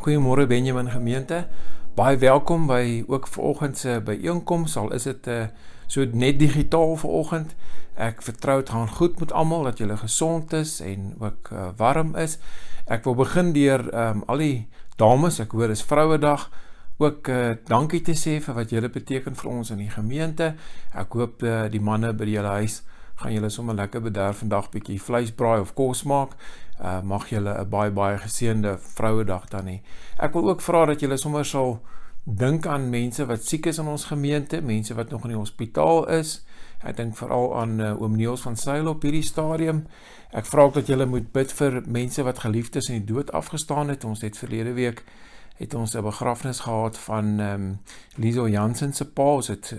Goeiemôre Benjamin gemeente, baie welkom by ook vanoggend se byeenkoms, al is dit so net digitaal vanoggend. Ek vertrou het gaan goed met almal, dat julle gesond is en ook warm is. Ek wil begin deur al die dames, ek hoor is Vrouedag, ook dankie te sê vir wat julle beteken vir ons in die gemeente. Ek hoop die manne by julle huis gaan julle sommer lekker bederf vandag bietjie vleisbraai of kos maak. Mag julle 'n baie geseënde Vrouedag dan hê. Ek wil ook vra dat julle sommer sal dink aan mense wat siek is in ons gemeente, mense wat nog in die hospitaal is. Ek dink veral aan oom Niels van Sail op hierdie stadium. Ek vra ook dat julle moet bid vir mense wat geliefdes in die dood afgestaan het. Ons het verlede week het ons 'n begrafnis gehad van Liesel Jansen se pa. Ons het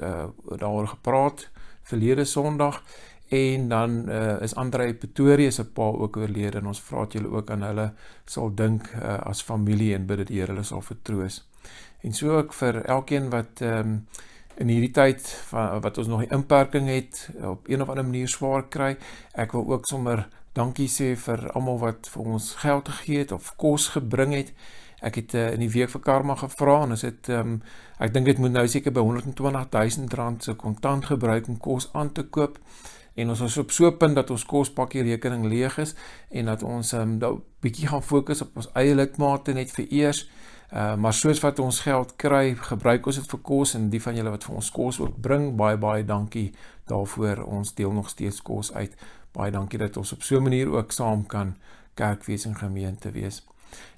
daaroor gepraat verlede Sondag. En dan is André Pretorius se pa ook oorlede en ons vra dat julle ook aan hulle sal dink as familie en bid dat die Here hulle sal vertroos. En so ook vir elkeen wat in hierdie tyd wat ons nog die inperking het, op een of ander manier swaar kry. Ek wil ook sommer dankie sê vir almal wat vir ons geld gegee het of kos gebring het. Ek het in die week vir Karma gevra en ek dink dit moet nou seker by R120,000 se kontant gebruik om kos aan te koop. En ons is op so 'n punt dat ons kospakkie rekening leeg is en dat ons nou bietjie gaan fokus op ons eie lidmate net vir eers. Maar soos wat ons geld kry, gebruik ons dit vir kos en die van julle wat vir ons kos ook bring, baie dankie daarvoor. Ons deel nog steeds kos uit. Baie dankie dat ons op so 'n manier ook saam kan kerk wees en gemeente wees.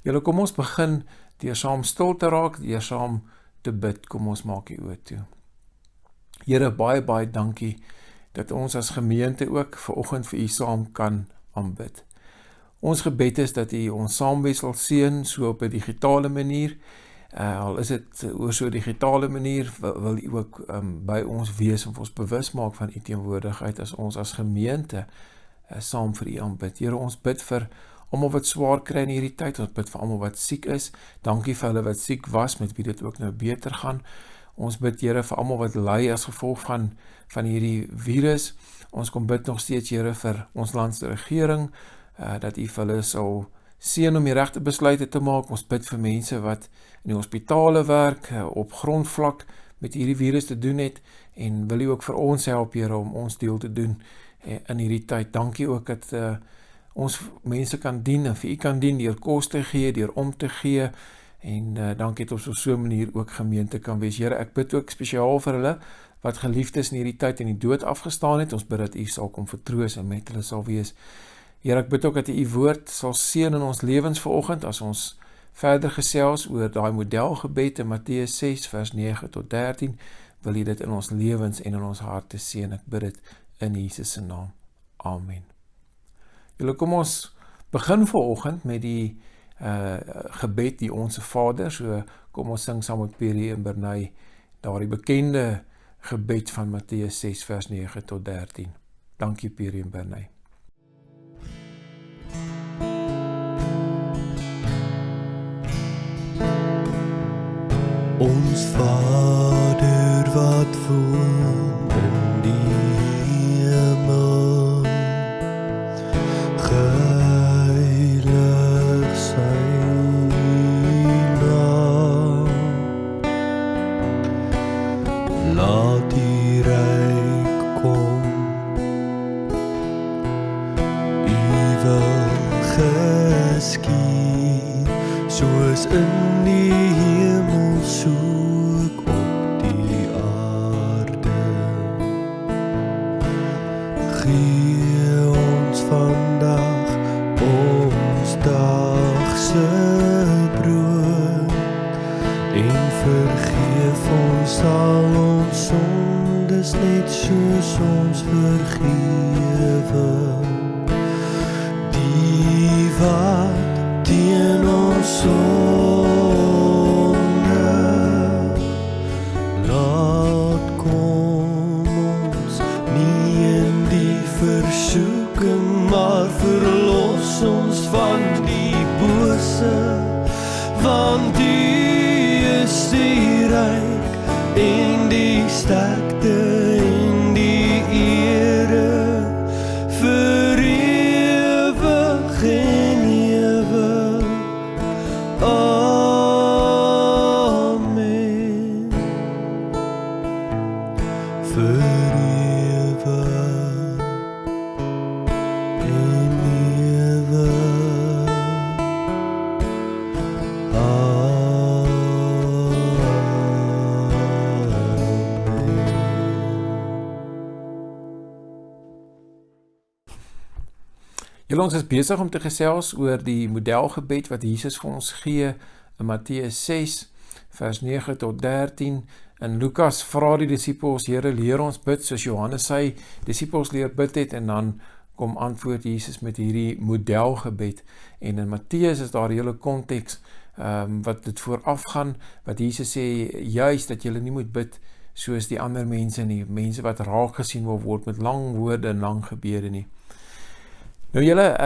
Julle, kom ons begin deur saam stil te raak, deur saam te bid. Kom ons maak die oë toe. Here, baie dankie dat ons as gemeente ook vanoggend vir U saam kan aanbid. Ons gebed is dat U ons saam sal seën, so op 'n digitale manier. Al is dit oor so 'n digitale manier, wil U ook by ons wees en ons bewus maak van U teenwoordigheid as ons as gemeente saam vir U aanbid. Here, ons bid vir almal wat swaar kry in hierdie tyd, ons bid vir almal wat siek is. Dankie vir hulle wat siek was, met wie dit ook nou beter gaan. Ons bid, Here, vir almal wat ly as gevolg van hierdie virus. Ons kom bid nog steeds, Here, vir ons land se regering, dat U vir hulle sal seën om die regte besluite te maak. Ons bid vir mense wat in die hospitale werk, op grondvlak met hierdie virus te doen het, en wil U ook vir ons help, Here, om ons deel te doen in hierdie tyd. Dankie ook dat ons mense kan dien, en vir U kan dien, deur kos te gee, deur om te gee, en dankie dat ons op so 'n manier ook gemeente kan wees. Here, ek bid ook spesiaal vir hulle wat geliefdes in hierdie tyd in die dood afgestaan het. Ons bid dat U sal kom vertroos en met hulle sal wees. Here, ek bid ook dat U woord sal seën in ons lewens vanoggend as ons verder gesels oor daai modelgebed in Matteus 6 vers 9 tot 13. Wil U dit in ons lewens en in ons harte seën. Ek bid dit in Jesus se naam. Amen. Julle, kom ons begin vanoggend met die gebed, die Onse Vader. So kom ons sing saam met Pierre en Bernay daardie bekende gebed van Matteus 6 vers 9 tot 13. Dankie Pierre en Bernay. Ons Vader wat woon in die hemel, heilig sy naam. Laat die ryk kom, U wil geskied, soos in die hemel soek op die aarde. Gee ons vandag ons dagse brood, en vergeef ons al ons sondes, net soos ons vergewe die wat teen ons sonde. Laat kom ons nie in die versoeking, maar verlos ons van die bose, want U is die ryk en die sterkte en die ere vir ewig en ewig. Julle, ons is besig om te gesels oor die modelgebed wat Jesus vir ons gee in Matteus 6 vers 9 tot 13. In Lukas vra die disippels, Here, leer ons bid soos Johannes sy disippels leer bid het, en dan kom antwoord Jesus met hierdie modelgebed. En in Matteus is daar 'n hele konteks wat dit voorafgaan, wat Jesus sê juist dat julle nie moet bid soos die ander mense nie, mense wat raak gesien wil word met lang woorde en lang gebede nie. Nou julle,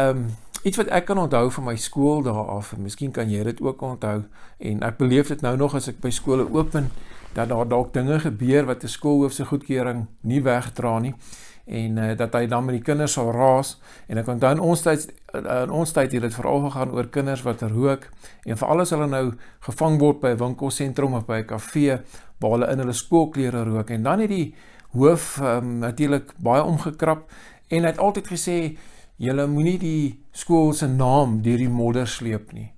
iets wat ek kan onthou van my skool daar af, en miskien kan jy dit ook onthou, en ek beleef dit nou nog as ek by skole open, dat daar dalk dinge gebeur wat 'n skoolhoof se goedkeuring nie wegdra nie, en dat hy dan met die kinders sal raas, en ek onthou in ons tyd het dit veral gegaan oor kinders wat rook, en veral as hulle nou gevang word by 'n winkelsentrum of by 'n kafee, waar hulle in hulle skoolklere rook, en dan het die hoof natuurlik baie omgekrap, en hy het altyd gesê, julle moenie die skool se naam deur die modder sleep nie.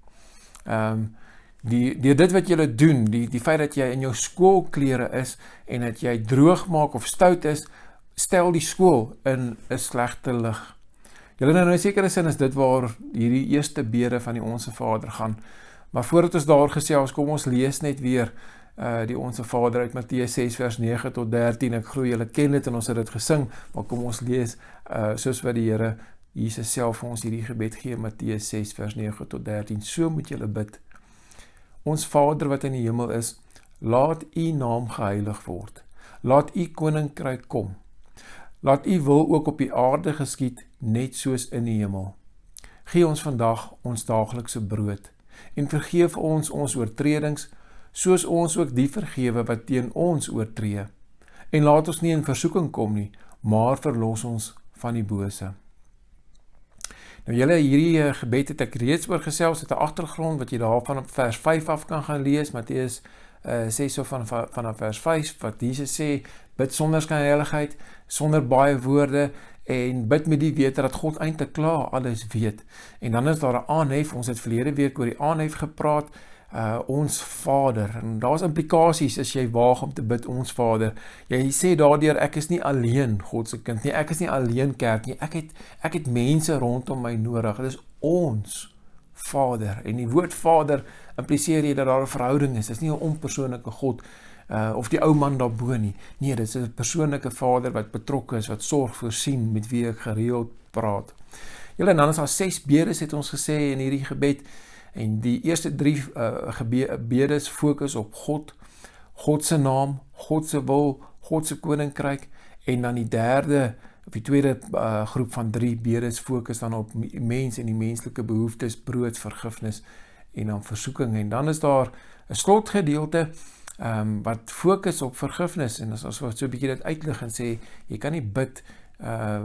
Deur dit wat julle doen, die feit dat jy in jou skoolklere is, en dat jy droog maak of stout is, stel die skool in 'n slegte lig. Julle, nou in 'n sekere sin is dit waar hierdie eerste bede van die Onse Vader gaan. Maar voordat ons daar gesels, kom ons lees net weer die Onse Vader uit Matteus 6 vers 9 tot 13. Ek glo julle ken dit en ons het dit gesing, maar kom ons lees soos wat die Here Jesus self vir ons hierdie gebed gee, Matteus 6 vers 9 tot 13. So moet julle bid. Ons Vader wat in die hemel is, laat u naam geheilig word. Laat u koninkryk kom. Laat u wil ook op die aarde geskied, net soos in die hemel. Gee ons vandag ons daaglikse brood, en vergeef ons oortredings, soos ons ook die vergewe wat teen ons oortree. En laat ons nie in versoeking kom nie, maar verlos ons van die bose. Nou julle, hierdie gebed het ek reeds oor gesels, het 'n agtergrond wat jy daarvan op vers 5 af kan gaan lees, Matteus 6 so vanaf vers 5, wat Jesus sê, bid sonder skynheiligheid, sonder baie woorde, en bid met die wete dat God eintlik klaar alles weet. En dan is daar 'n aanhef, ons het verlede week oor die aanhef gepraat, ons Vader, en daar is implikasies as jy waag om te bid ons Vader. Jy sê daardeur, ek is nie alleen God se kind nie, ek is nie alleen kerk nie, ek het mense rondom my nodig, dit is ons Vader, en die woord Vader impliseer jy dat daar 'n verhouding is, dit is nie 'n onpersoonlike God, of die ou man daarbo nie, nee, dit is 'n persoonlike Vader wat betrokke is, wat sorg, voorsien, met wie ek gereeld praat. Julle, en dan is daar 6 bedes het ons gesê in hierdie gebed, en die eerste 3 bedes fokus op God se naam, God se wil, God se koninkryk, en dan die derde, of die tweede groep van 3 bedes fokus dan op mens en die menslike behoeftes, brood, vergifnis en dan versoeking. En dan is daar 'n slotgedeelte wat fokus op vergifnis, en as wat so 'n bietjie dit uitlig en sê, jy kan nie bid,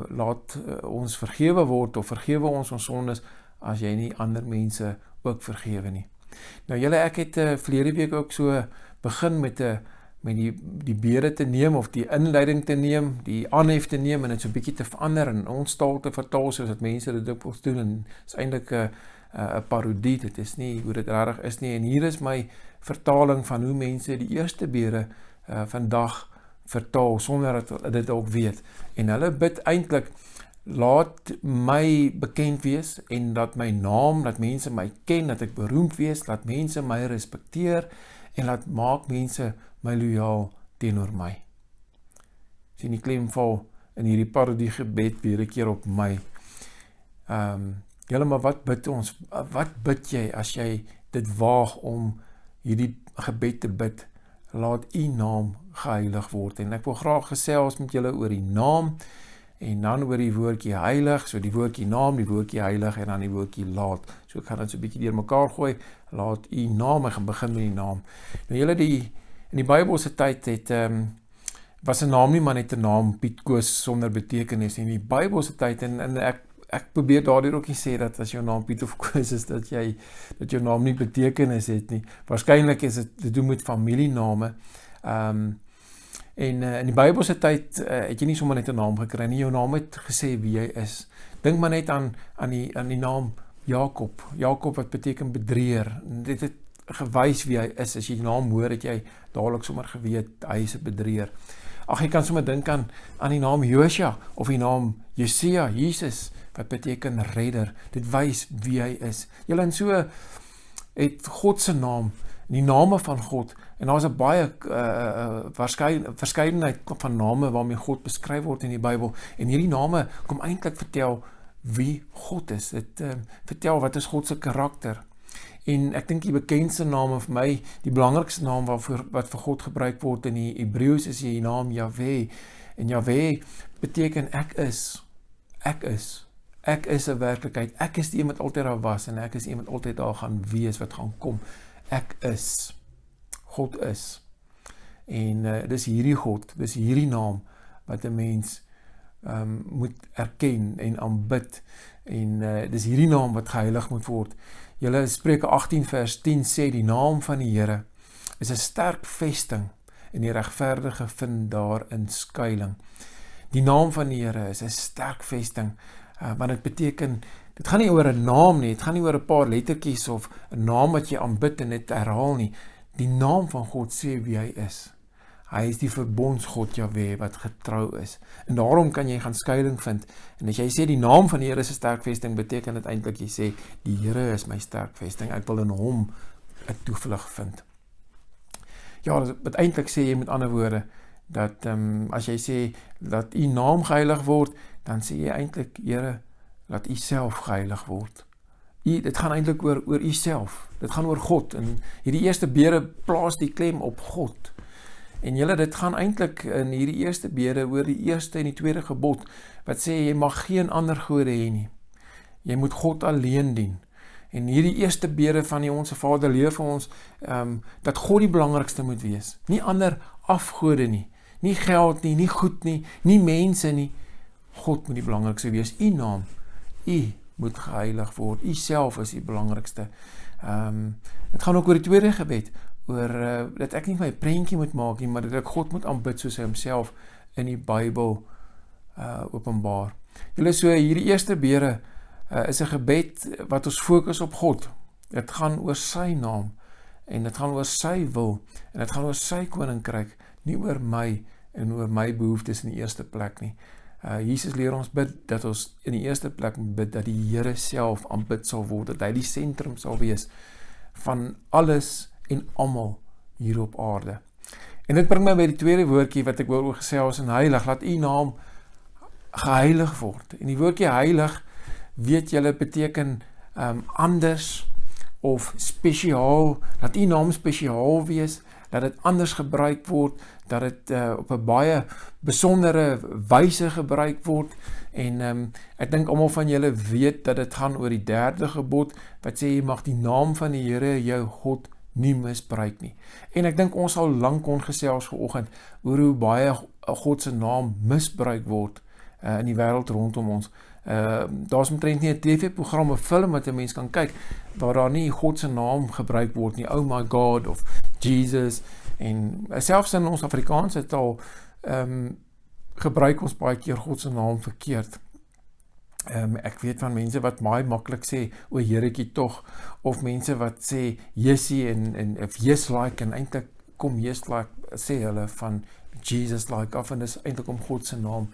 laat ons vergewe word, of vergewe ons sondes, as jy nie ander mense ook vergewe nie. Nou julle, ek het verlede week ook so begin met die bede te neem, of die inleiding te neem, die aanhef te neem, en dit so 'n bietjie te verander, en ons taal te vertaal, soos dat mense dit dikwels doen, en is eintlik 'n parodie, dit is nie hoe dit regtig is nie, en hier is my vertaling van hoe mense die eerste bede vandag vertaal, sonder dat dit ook weet, en hulle bid eintlik, laat my bekend wees, en dat my naam, dat mense my ken, dat ek beroemd wees, laat mense my respekteer, en laat maak mense my loyaal teenoor my. Sien die klem val in hierdie parodie gebed weer 'n keer op my. Julle, maar wat bid ons? Wat bid jy as jy dit waag om hierdie gebed te bid? Laat u naam geheilig word. En ek wil graag gesels met julle oor die naam, en dan oor die woordjie heilig, so die woordjie naam, die woordjie heilig, en dan die woordjie laat. So ek gaan dit so 'n bietjie deur mekaar gooi. Laat u naam, ek gaan begin met die naam. Nou julle, in die Bybelse tyd was 'n naam nie maar net 'n naam, Piet Koos, sonder betekenis. In die Bybelse tyd, en ek probeer daardeur ook nie sê dat as jou naam Piet of Koos is, dat jou naam nie betekenis het nie. Waarskynlik is dit doen met familiename. En in die Bybelse tyd het jy nie sommer net 'n naam gekry nie, jou naam het gesê wie jy is. Dink maar net aan die naam Jakob. Jakob wat beteken bedrieër. Dit het gewys wie hy is. As jy die naam hoor, het jy dadelik sommer geweet, hy is 'n bedrieër. Ag, jy kan sommer dink aan die naam Josua, of die naam Jesaja, Jesus, wat beteken redder. Dit wys wie hy is. Julle, en so het God se naam, die name van God, en daar is 'n baie verskeidenheid van name waarmee God beskryf word in die Bybel, en hierdie name kom eintlik vertel wie God is. Dit vertel wat is God se karakter. En ek dink die bekendste naam vir my, die belangrikste naam wat vir God gebruik word in die Hebreëus is die naam Jahwe. En Jahwe beteken ek is. Ek is. Ek is 'n werklikheid. Ek is die een wat altyd daar was en ek is die een wat altyd daar gaan wees, wat gaan kom. Ek is. God is. En dis hierdie God, dis hierdie naam wat 'n mens moet erken en aanbid. En dis hierdie naam wat geheilig moet word. Julle, Spreuke 18 vers 10 sê, die naam van die Here is 'n sterk vesting en die regverdige vind daarin skuiling. Die naam van die Here is 'n sterk vesting, want dit beteken, dit gaan nie oor 'n naam nie, dit gaan nie oor 'n paar lettertjies of 'n naam wat jy aanbid en dit herhaal nie. Die naam van God sê wie hy is. Hy is die verbondsgod Jahwe wat getrou is. En daarom kan jy gaan skuiling vind. En as jy sê die naam van die Here is 'n sterk vesting, beteken dit eintlik jy sê die Here is my sterk vesting. Ek wil in hom 'n toevlug vind. Ja, wat eintlik sê jy met ander woorde dat as jy sê dat u naam geheilig word, dan sê jy eintlik Here, laat u self geheilig word. Dit gaan eintlik oor u self. Dit gaan oor God. En hierdie eerste bede plaas die klem op God. En julle, dit gaan eintlik in hierdie eerste bede oor die eerste en die tweede gebod, wat sê jy mag geen ander gode hê nie. Jy moet God alleen dien. En hierdie eerste bede van die Onse Vader leer vir ons dat God die belangrikste moet wees. Nie ander afgode nie. Nie geld nie, nie goed nie, nie mense nie. God moet die belangrikste wees. U naam, u moet geheilig word. U self is die belangrikste. Het gaan ook oor die tweede gebed, oor dat ek nie my prentjie moet maak nie, maar dat ek God moet aanbid soos hy homself in die Bybel openbaar. Julle, so hierdie eerste bede is 'n gebed wat ons fokus op God. Dit gaan oor sy naam en dit gaan oor sy wil en dit gaan oor sy koninkryk, nie oor my en oor my behoeftes in die eerste plek nie. Jesus leer ons bid dat ons in die eerste plek bid dat die Here self aanbid sal word, dat hy die sentrum sal wees van alles en almal hier op aarde. En dit bring my by die tweede woordjie wat ek oor gesels en heilig, laat u naam geheilig word. En die woordjie heilig, weet julle, beteken anders of spesiaal, dat u naam spesiaal wees, dat dit anders gebruik word, dat dit op 'n baie besondere wyse gebruik word. En ek dink almal van julle weet dat dit gaan oor die derde gebod, wat sê jy mag die naam van die Here jou God nie misbruik nie. En ek dink ons sal lank kon gesels vanoggend oor hoe baie God se naam misbruik word in die wêreld rondom ons. Daar's omtrent nie 'n TV-program of film wat 'n mens kan kyk waar daar nie God se naam gebruik word nie. Oh my God of Jesus. En selfs in ons Afrikaanse taal gebruik ons baie keer God se naam verkeerd. Ek weet van mense wat baie maklik sê o Heretjie tog, of mense wat sê Jessie en of yes like, en eintlik kom yes like sê hulle van Jesus like af, en dis eintlik om God se naam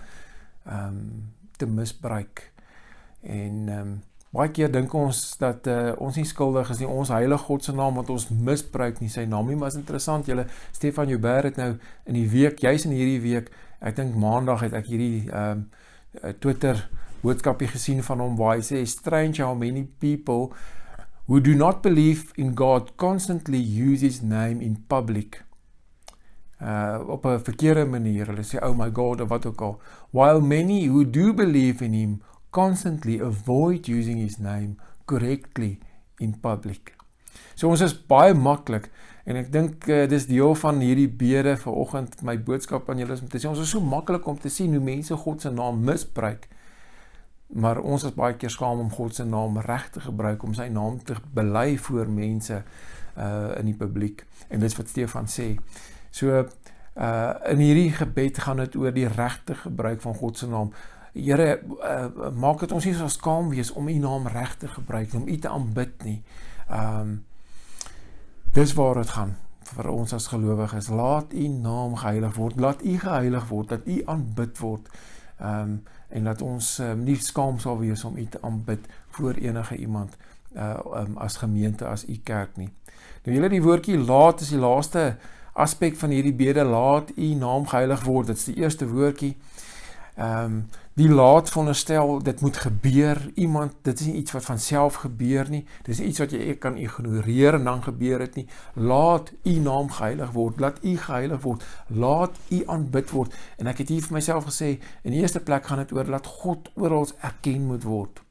te misbruik. En baie keer dink ons dat ons nie skuldig is nie, ons heilig God se naam, want ons misbruik nie sy naam nie. Maar is interessant, julle, Stefan Joubert het nou in die week, juis in hierdie week, ek dink maandag het ek hierdie Twitter boodskapie gesien van hom waar hy sê, strange how many people who do not believe in God constantly use his name in public. Op 'n verkeerde manier. Hulle sê, oh my God, of wat ook al. While many who do believe in him constantly avoid using his name correctly in public. So ons is baie maklik, en ek dink dis deel van hierdie bede vanoggend, my boodskap aan julle is om te sê, ons is so maklik om te sien hoe mense God se naam misbruik, maar ons is baie keer skaam om God se naam reg te gebruik, om sy naam te bely voor mense in die publiek, en dis wat Stefan sê. So, in hierdie gebed gaan dit oor die regte gebruik van God se naam. Here, maak dit ons nie so skaam wees om u naam reg te gebruik, om u te aanbid nie. Dis waar dit gaan. vir ons as gelowiges, laat U naam geheilig word, laat U geheilig word, dat U aanbid word, en dat ons nie skaam sal wees om U te aanbid voor enige iemand, as gemeente, as U kerk nie. Nou julle, die woordjie laat is die laaste aspek van hierdie bede, laat U naam geheilig word, dit is die eerste woordjie. Die laat veronderstel, dit moet gebeur, dit is nie iets wat van self gebeur nie, dit is nie iets wat jy kan ignoreer en dan gebeur het nie, laat U naam geheilig word, laat U geheilig word, laat U aanbid word, en ek het hier vir myself gesê, in die eerste plek gaan dit oor, laat God oral erken moet word,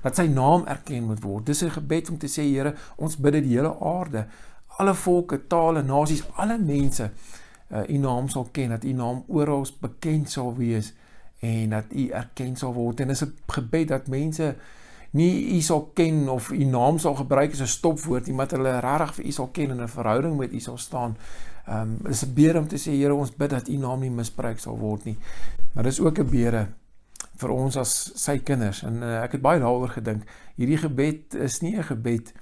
laat sy naam erken moet word, dis 'n gebed om te sê, Here, ons bid die hele aarde, alle volke, tale, nasies, alle mense, U naam sal ken, dat U naam oral bekend sal wees, en dat U erken sal word, en dis 'n gebed dat mense nie U sal ken, of U naam sal gebruik as 'n stopwoord, nie, maar hulle regtig vir U sal ken, en 'n verhouding met U sal staan. Dis 'n bede om te sê, Here, ons bid dat U naam nie misbruik sal word nie, maar dis ook 'n bede vir ons as sy kinders, en ek het baie daaroor gedink, hierdie gebed is nie 'n gebed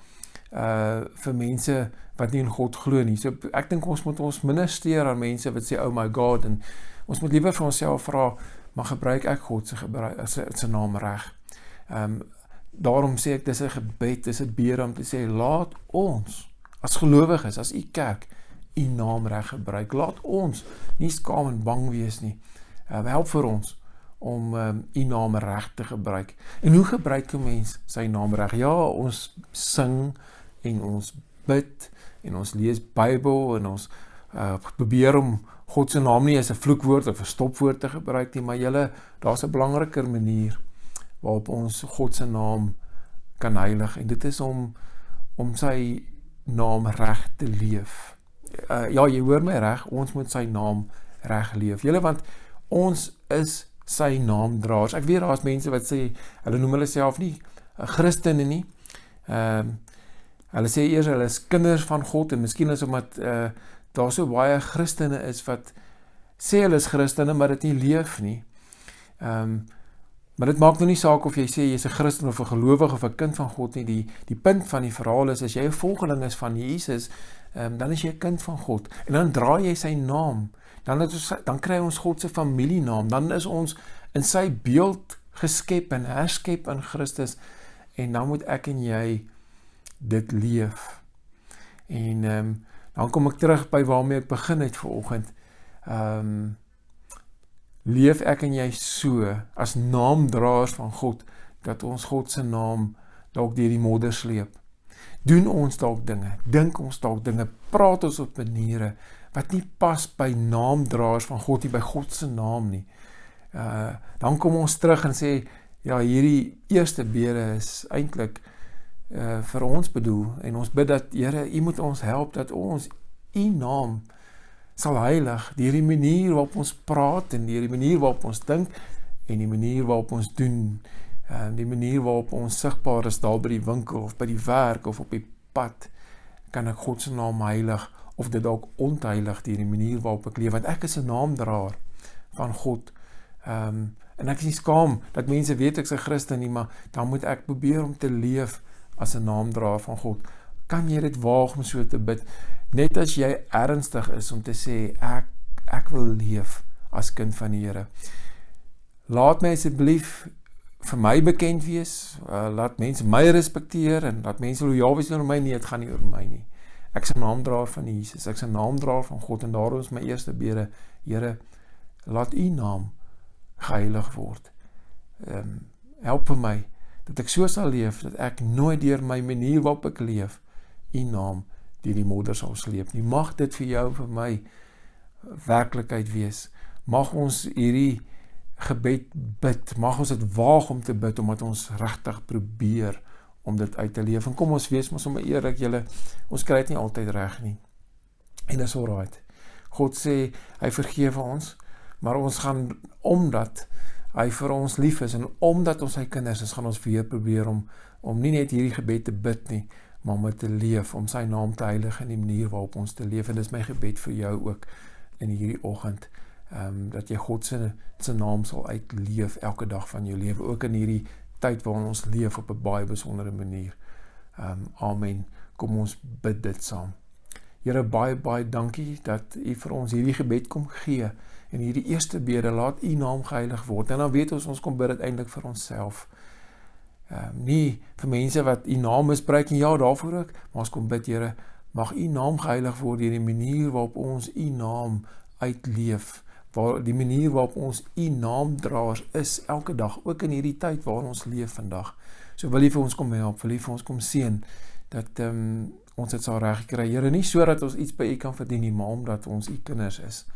vir mense wat nie in God glo nie, so ek dink ons moet ons ministeer aan mense wat sê, oh my God, en ons moet liewer vir onsself vra, maar gebruik ek God se naam reg. Daarom sê ek, dis 'n gebed, dis 'n bede om te sê, laat ons, as gelowiges, as U kerk, U naam reg gebruik. Laat ons nie skaam en bang wees nie. Help vir ons om U naam reg te gebruik. En hoe gebruik 'n mens sy naam reg? Ja, ons sing en ons bid en ons lees Bybel en ons probeer om God se naam nie as 'n vloekwoord of 'n stopwoord te gebruik nie, maar julle, daar's 'n belangriker manier waarop ons God se naam kan heilig, en dit is om sy naam reg te leef. Ja, jy hoor my reg, ons moet sy naam reg leef. Julle, want ons is sy naamdraers. Ek weet daar is mense wat sê, hulle noem hulle self nie Christene nie. Hulle sê eers hulle is kinders van God, en miskien is omdat daar so baie Christene is wat sê hulle is Christene, maar dit nie leef nie. Maar dit maak nou nie saak of jy sê jy is 'n Christen of 'n gelowige of 'n kind van God nie. Die punt van die verhaal is, as jy 'n volgeling is van Jesus, dan is jy 'n kind van God, en dan dra jy sy naam, dan kry ons God se familienaam, dan is ons in sy beeld geskep en herskep in Christus, en dan moet ek en jy dit leef. En dan kom ek terug by waarmee ek begin het vanoggend. Leef ek en jy so, as naamdraers van God, dat ons God se naam dalk deur die modder sleep? Doen ons dalk dinge, dink ons dalk dinge, praat ons op maniere wat nie pas by naamdraers van God nie, by God se naam nie? Dan kom ons terug en sê, ja, hierdie eerste bede is eintlik vir ons bedoel, en ons bid dat, Here, U moet ons help, dat ons U naam sal heilig, deur die manier waarop ons praat, en deur die manier waarop ons dink, en die manier waarop ons doen, die manier waarop ons sigbaar is daar by die winkel, of by die werk, of op die pad, kan ek God se naam heilig, of dit dalk ontheilig, deur die manier waarop ek leef, want ek is 'n naamdraer van God, en ek is nie skaam, dat mense weet ek is 'n Christen nie, maar dan moet ek probeer om te leef, as 'n naamdraer van God. Kan jy dit waag om so te bid, net as jy ernstig is om te sê, ek wil leef as kind van die Here. Laat my asseblief vir my bekend wees, laat mense my respekteer, en laat mense lojaal wees oor my nie, het gaan nie oor my nie. Ek is 'n naamdraer van Jesus, ek is 'n naamdraer van God, en daarom is my eerste bede, Here, laat U naam geheilig word. Help vir my, dat ek so sal leef, dat ek nooit deur my manier waarop ek leef, U naam deur die modder sal sleep nie. Mag dit vir jou, vir my, werklikheid wees. Mag ons hierdie gebed bid, mag ons dit waag om te bid, omdat ons regtig probeer om dit uit te leef. En kom ons wees maar sommer eerlik, julle, ons kry dit nie altyd reg nie. En dis alright. God sê, hy vergewe ons, maar ons gaan, omdat hy vir ons lief is, en omdat ons sy kinders is, gaan ons weer probeer om nie net hierdie gebed te bid nie, maar om te leef, om sy naam te heilig in die manier waarop ons te leef. En dis my gebed vir jou ook in hierdie oggend, dat jy God se naam sal uitleef elke dag van jou lewe, ook in hierdie tyd waarin ons leef op 'n baie besondere manier. Amen. Kom ons bid dit saam. Here, baie dankie dat U vir ons hierdie gebed kom gee, en hierdie eerste bede, laat U naam geheilig word, en dan weet ons kom bid uiteindelik vir onsself. Nie vir mense wat U naam misbruik, en ja, daarvoor ook, maar ons kom bid, Here, mag U naam geheilig word deur die manier waarop ons U naam uitleef, die manier waarop ons U naamdraers is, elke dag, ook in hierdie tyd waar ons leef vandag. So wil U vir ons kom help, wil U vir ons kom seën, dat ons dit sal reg kry, Here, nie so dat ons iets by U kan verdien nie, maar omdat ons U kinders is,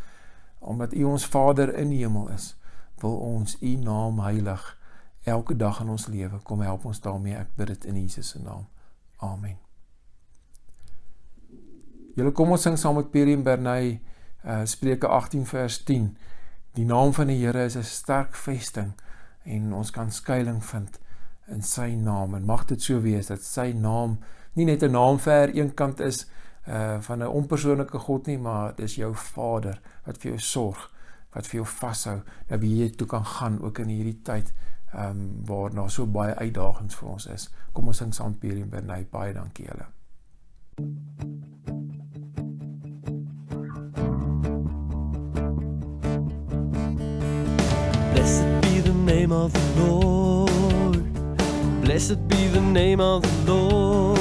omdat U ons Vader in die hemel is, wil ons U naam heilig, elke dag in ons lewe. Kom help ons daarmee, ek bid dit in Jesus se naam. Amen. Julle kom ons sing saam met Pierre en Bernay, Spreuke 18 vers 10. Die naam van die Here is 'n sterk vesting, en ons kan skuiling vind in sy naam, en mag dit so wees, dat sy naam nie net 'n naam ver een kant is, van 'n onpersoonlike God nie, maar dit is jou Vader, wat vir jou sorg, wat vir jou vashou, dat jy toe kan gaan, ook in hierdie tyd, waar daar so baie uitdagings vir ons is. Kom ons sing saam met Pierre en Bernay, baie dankie julle. Blessed be the name of the Lord. Blessed be the name of the Lord.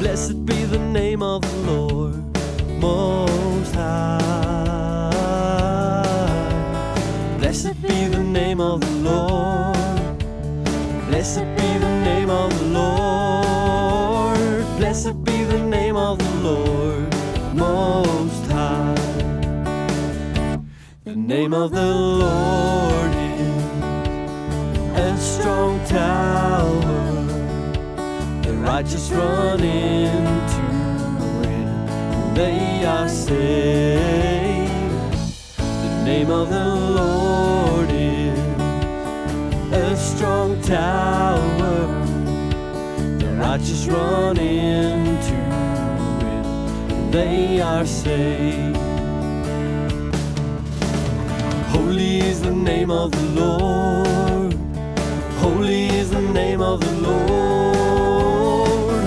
Blessed be the name of the Lord Most High. Blessed be the name of the Lord. Blessed be the name of the Lord. Blessed be the name of the Lord Most High. The name of the Lord is a strong tower. The righteous run into it, and they are saved. The name of the Lord is a strong tower. The righteous run into it, and they are saved. Holy is the name of the Lord. Holy is the name of the Lord.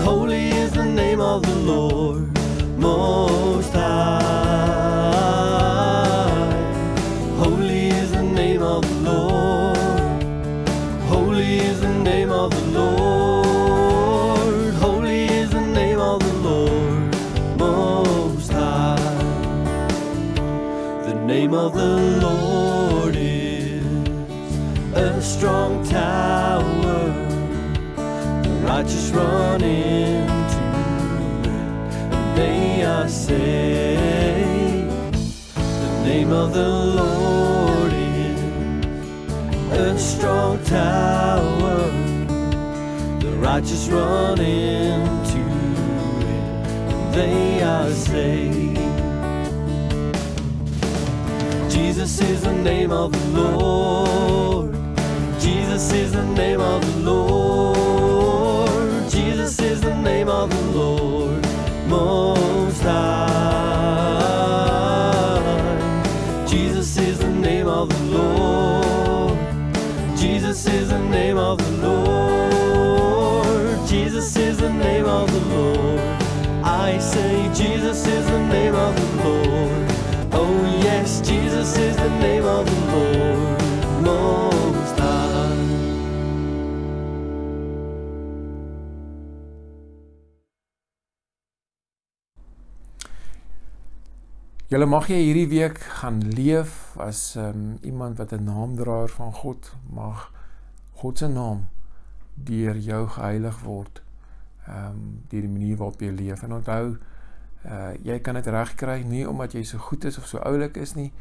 Holy is the name of the Lord Most High. Holy is the name of the Lord. Holy is the name of the Lord. Holy is the name of the Lord Most High. The name of the Lord is a strong tower. The righteous run into it, and they are saved. The name of the Lord is a strong tower. The righteous run into it, and they are saved. Jesus is the name of the Lord. Jesus is the name of the Lord. Jesus is the name of the Lord Most High. Jesus is the name of the Lord. Jesus is the name of the Lord. Jesus is the name of the Lord. I say Jesus is the name of the Lord. Oh yes, Jesus is the name of the Lord Most High. Julle mag jy hierdie week gaan leef as iemand wat 'n naamdraer van God, mag God se naam deur jou geheilig word, deur die manier waarop jy leef. En onthou, jy kan dit regkry, nie omdat jy so goed is of so oulik is nie,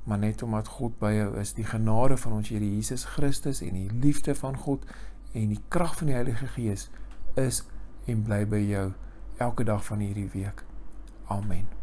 maar net omdat God by jou is. Die genade van ons Here Jesus Christus en die liefde van God en die krag van die Heilige Gees is en bly by jou elke dag van hierdie week. Amen.